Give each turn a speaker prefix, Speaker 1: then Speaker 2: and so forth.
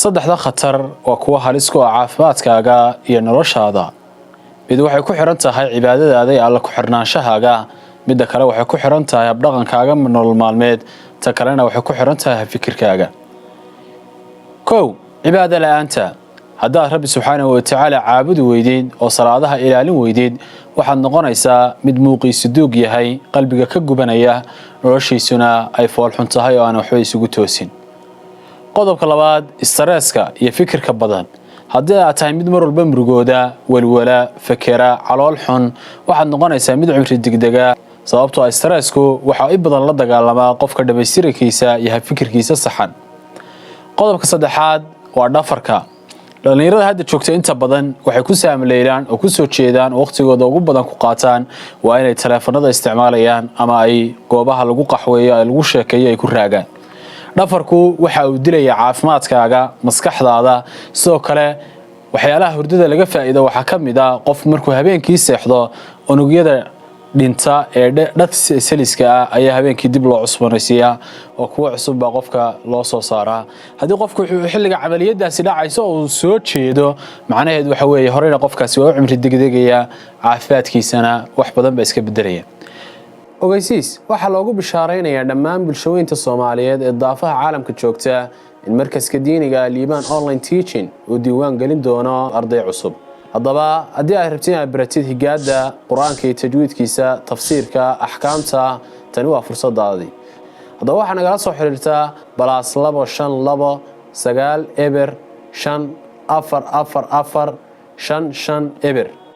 Speaker 1: saddexda khatar waa kuwa halis ku ah caafimaadkaaga iyo noloshaada. mid waxay ku xiran tahay cibaadadaada iyo alla ku xirnaanshahaaga, midda kale waxay ku xiran tahay habdhaqankaaga nolol maalmeed, ta kalena waxay ku xiran tahay fikirkaaga. kow, cibaado la'aanta. haddaad Rabbi subxaanahu wa tacaala caabudi weydid oo salaadaha ilaalin weydid, waxaad noqonaysaa mid muuqiisu duug yahay, qalbiga ka gubanaya, noloshiisuna ay fool xun tahay oo aan waxba isugu toosin. qodobka labaad, stresska iyo fikirka badan. haddii aad tahay mid mar walba murugooda, walwala, fakera, calool xun, waxaad noqonaysaa mid cimri degdega, sababtoo ah stressku waxa in badan la dagaalamaa qofka dhamaystirkiisa iyo fikirkiisa saxan. qodobka saddexaad waa dhafarka. dhalinyarada hadda joogta inta badan waxay ku saamleeyaan oo ku soo jeedaan waqtigooda ugu badan ku qaataan waa inay taleefanada isticmaalayaan ama ay goobaha lagu qaxweeyo ay lagu sheekeeyo ay ku raagaan. dhafarku waxa uu dilayaa caafimaadkaaga, maskaxdaada. sidoo kale waxyaalaha hurdada laga faa'iido waxa ka mid ah qof markuu habeenkii seexdo unugyada dhinta ee dadka seliska ah ayaa habeenkii dib loo cusboonaysiiyaa oo kuwa cusub baa qofka loo soo saaraa. haddii qofku xilliga camaliyadaasi dhacayso oo soo jeedo, macnaheedu waxa weeye horeyna qofkaasi waa u cimri degdegaya, caafimaadkiisana wax badan baa iska bedelaya. ogeysiis waxaa loogu bishaaraynayaa dhammaan bulshooyinka Soomaaliyeed ee daafaha caalamka joogta in markaska diiniga Liibaan Online Teaching uu diiwaan gelin doono arday cusub. haddaba haddii aad rabtiin inaad baratid higaada quraanka iyo tajwiidkiisa, tafsiirka, axkaamta, tani waa fursadaadii. haddaba waxaa nagala soo xiriirtaa +252 9 eber 5 4 4 4 5 5 eber.